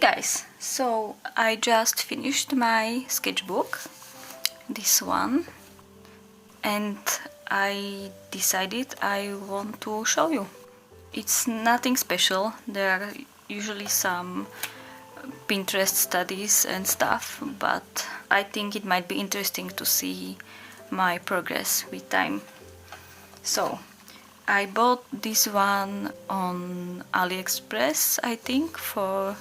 guys, so I just finished my sketchbook, this one, and I decided I want to show you. It's nothing special. There are usually some Pinterest studies and stuff, but I think it might be interesting to see my progress with time. So I bought this one on AliExpress, I think, for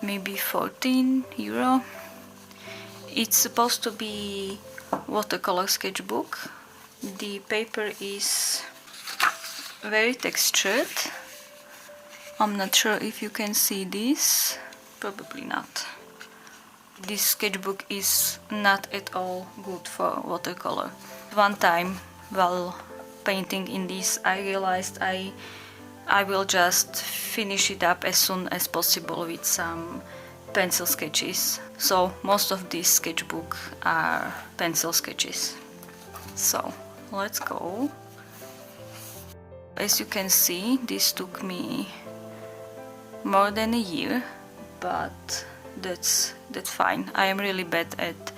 maybe 14 euro. It's supposed to be watercolor sketchbook. The paper is very textured. I'm not sure if you can see this, probably not. This sketchbook is not at all good for watercolor. One time while painting in this, I realized I will just finish it up as soon as possible with some pencil sketches. So most of these sketchbook are pencil sketches. So let's go. As you can see, this took me more than a year, but that's fine. I am really bad at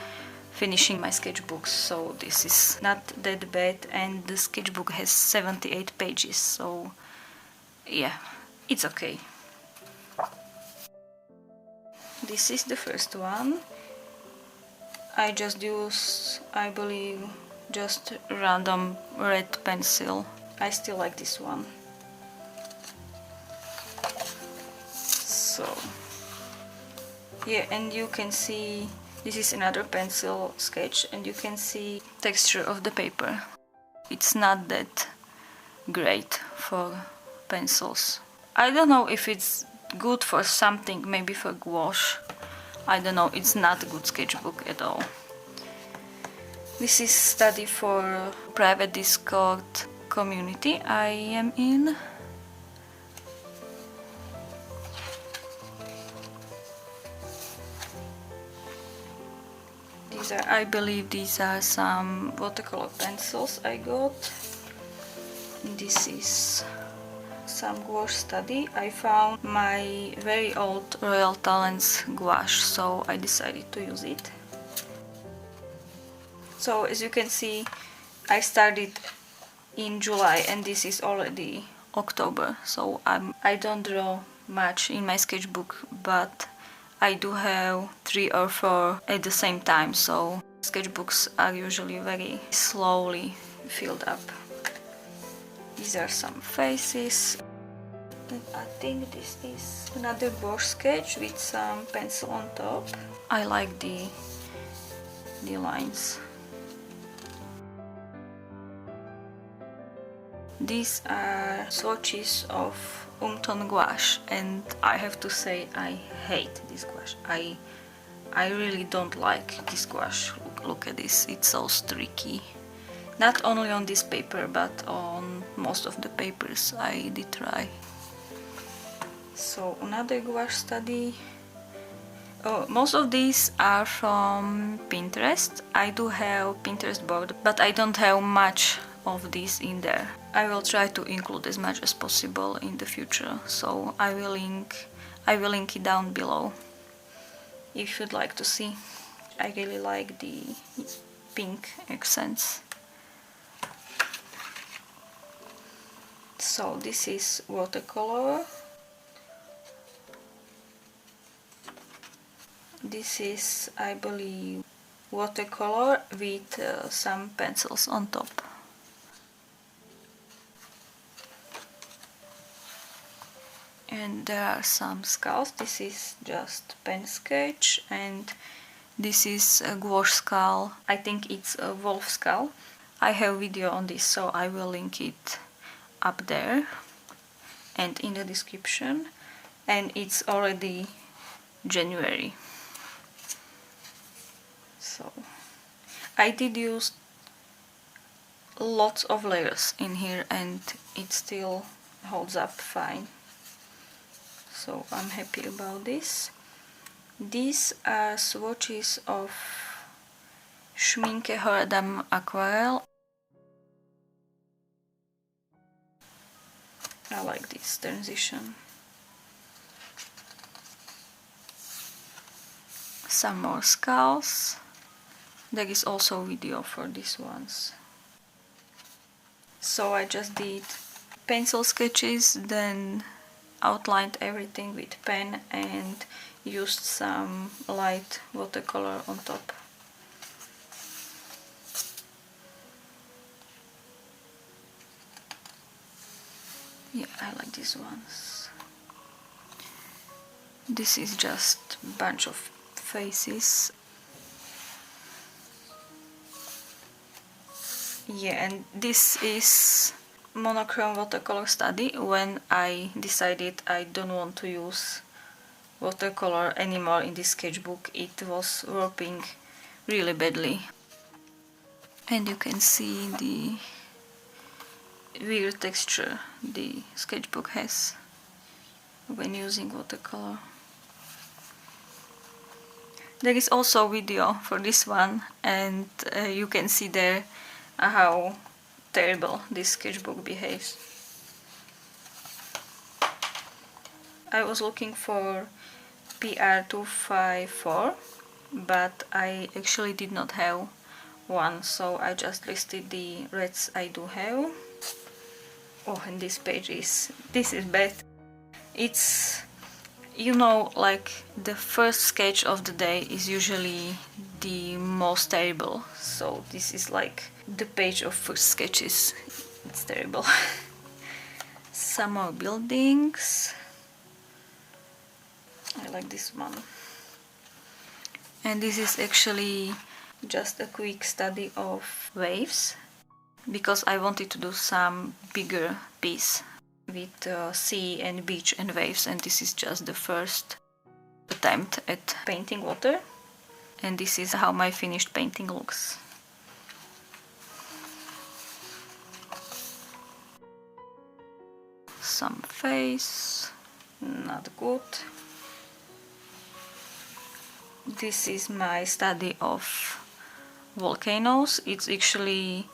finishing my sketchbooks, so this is not that bad, and the sketchbook has 78 pages, so yeah, it's okay. This is the first one. I just use, I believe, just random red pencil. I still like this one. So yeah, and you can see this is another pencil sketch, and you can see texture of the paper. It's not that great for pencils. I don't know if it's good for something, maybe for gouache. I don't know, it's not a good sketchbook at all. This is study for private Discord community I am in. I believe these are some watercolor pencils I got. This is some gouache study. I found my very old Royal Talents gouache, so I decided to use it. So as you can see, I started in July and this is already October, so I don't draw much in my sketchbook, but I do have 3 or 4 at the same time, so sketchbooks are usually very slowly filled up. These are some faces. And I think this is another gouache sketch with some pencil on top. I like the lines. These are swatches of Umton gouache, and I have to say I hate this gouache. I really don't like this gouache. Look at this, it's so streaky. Not only on this paper, but on most of the papers I did try. So another gouache study. Most of these are from Pinterest. I do have Pinterest board, but I don't have much of these in there. I will try to include as much as possible in the future, so I will link it down below if you'd like to see. I really like the pink accents. So this is watercolor. This is, I believe, watercolor with some pencils on top. And there are some skulls. This is just pen sketch, and this is a gouache skull. I think it's a wolf skull. I have a video on this, so I will link it up there and in the description. And it's already January. So I did use lots of layers in here and it still holds up fine. So I'm happy about this. These are swatches of Schminke Horadam Aquarelle. I like this transition. Some more skulls. There is also video for these ones. So I just did pencil sketches, then outlined everything with pen and used some light watercolor on top. Yeah, I like these ones. This is just a bunch of faces. Yeah, and this is monochrome watercolor study when I decided I don't want to use watercolor anymore in this sketchbook. It was warping really badly. And you can see the weird texture the sketchbook has when using watercolor. There is also video for this one, and you can see there how terrible this sketchbook behaves. I was looking for PR254, but I actually did not have one, so I just listed the reds I do have. Oh, and this page is bad. It's, you know, like the first sketch of the day is usually the most terrible, so this is like the page of first sketches. It's terrible. Some more buildings. I like this one. And this is actually just a quick study of waves, because I wanted to do some bigger piece with sea and beach and waves, and this is just the first attempt at painting water, and this is how my finished painting looks. Some face, not good. This is my study of volcanoes. It's actually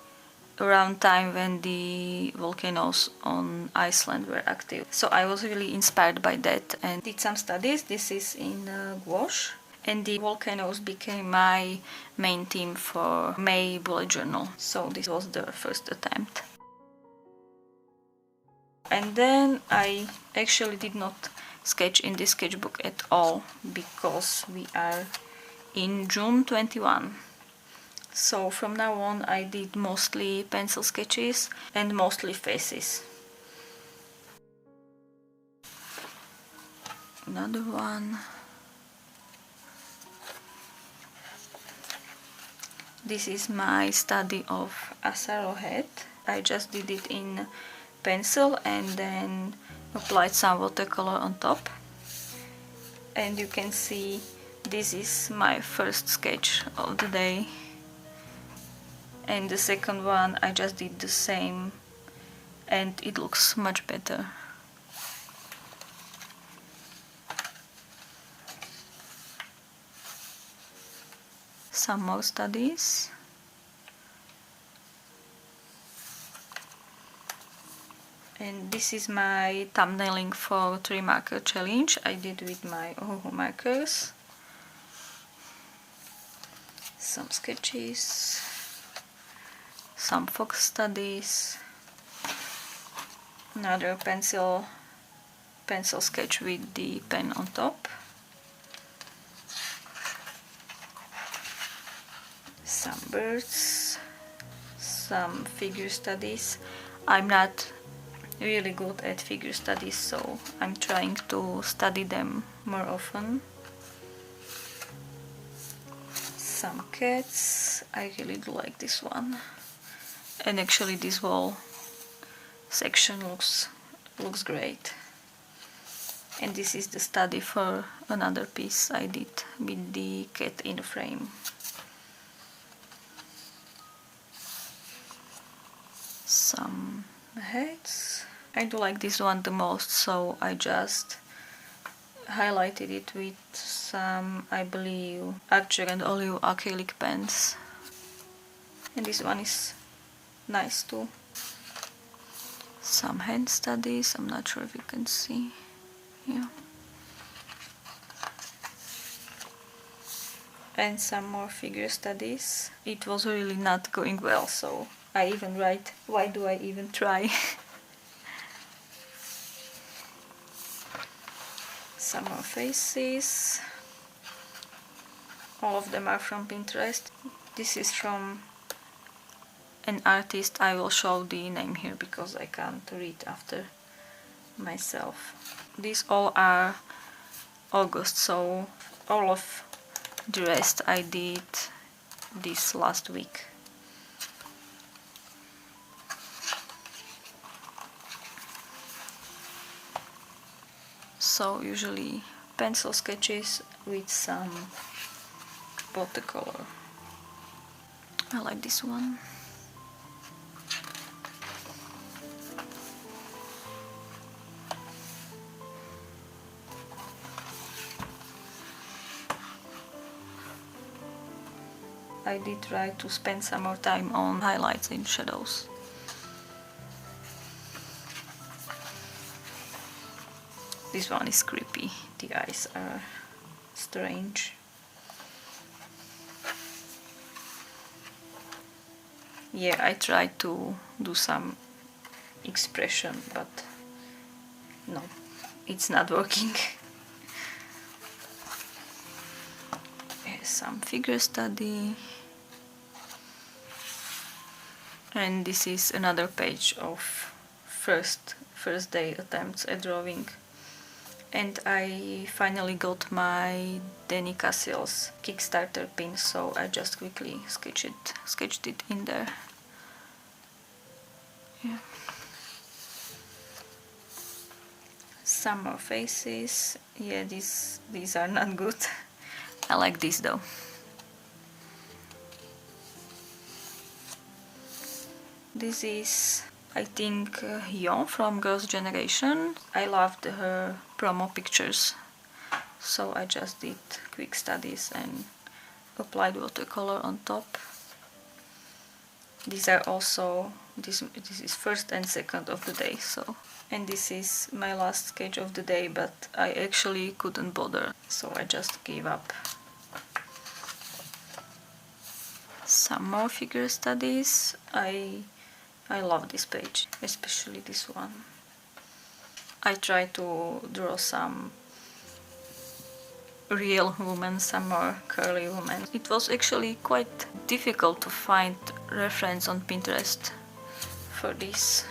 around time when the volcanoes on Iceland were active. So I was really inspired by that and did some studies. This is in gouache. And the volcanoes became my main theme for May bullet journal. So this was the first attempt. And then I actually did not sketch in this sketchbook at all, because we are in June 21. So from now on I did mostly pencil sketches and mostly faces. Another one. This is my study of arrowhead. I just did it in pencil and then applied some watercolor on top. And you can see this is my first sketch of the day. And the second one I just did the same and it looks much better. Some more studies. And this is my thumbnailing for 3 marker challenge I did with my Ohuhu markers. Some sketches, some fox studies, another pencil sketch with the pen on top, some birds, some figure studies. I'm not really good at figure studies, so I'm trying to study them more often. Some cats. I really do like this one, and actually this whole section looks great. And this is the study for another piece I did with the cat in the frame. Some heads. I do like this one the most, so I just highlighted it with some, I believe, Archer and Olive acrylic pens. And this one is nice too. Some hand studies, I'm not sure if you can see. Yeah. and some more figure studies. It was really not going well, so I even write, why do I even try? Some more faces. All of them are from Pinterest. This is from an artist. I will show the name here because I can't read after myself. These all are August, so all of the rest I did this last week. So usually pencil sketches with some watercolor. I like this one. I did try to spend some more time on highlights and shadows. This one is creepy. The eyes are strange. Yeah, I tried to do some expression, but no, it's not working. Here's some figure study. And this is another page of first day attempts at drawing. And I finally got my Danny Cassell's Kickstarter pin, so I just quickly sketched it in there. Yeah. Some more faces. Yeah, these are not good. I like this though. This is, I think, Yon from Girls' Generation. I loved her promo pictures, so I just did quick studies and applied watercolor on top. These are also, this is first and second of the day, so. And this is my last sketch of the day, but I actually couldn't bother, so I just gave up. Some more figure studies. I love this page, especially this one. I try to draw some real women, some more curly women. It was actually quite difficult to find reference on Pinterest for this.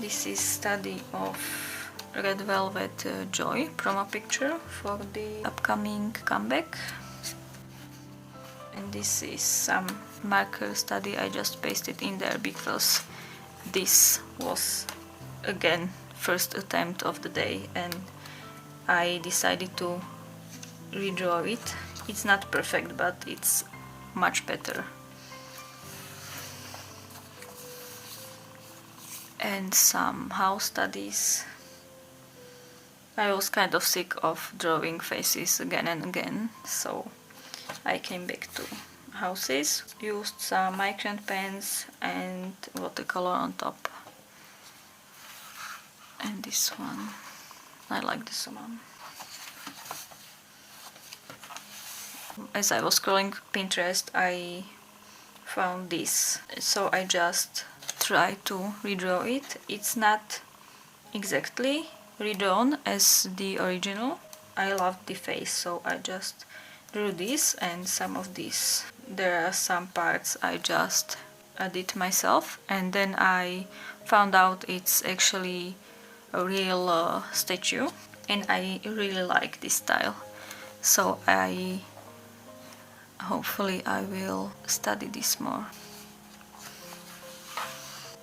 This is study of Red Velvet Joy promo picture for the upcoming comeback. And this is some marker study. I just pasted in there because this was again first attempt of the day and I decided to redraw it. It's not perfect, but it's much better. And some house studies. I was kind of sick of drawing faces again and again, so I came back to houses, used some micron pens and watercolor on top. And this one, I like this one. As I was scrolling Pinterest, I found this, so I just tried to redraw it. It's not exactly redrawn as the original. I loved the face, so I just drew this and some of this. There are some parts I just did myself, and then I found out it's actually a real statue, and I really like this style, so hopefully I will study this more.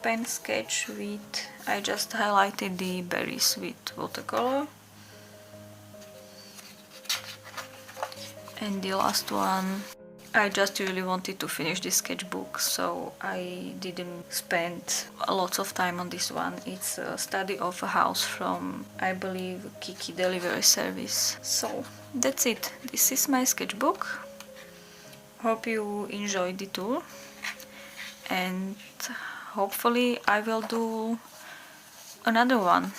Pen sketch with, I just highlighted the berries with watercolor. And the last one, I just really wanted to finish this sketchbook, so I didn't spend a lot of time on this one. It's a study of a house from, I believe, Kiki Delivery Service. So that's it. This is my sketchbook. Hope you enjoyed the tour, and hopefully I will do another one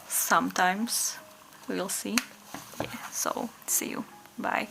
sometimes. We'll see. Yeah, so see you. Bye.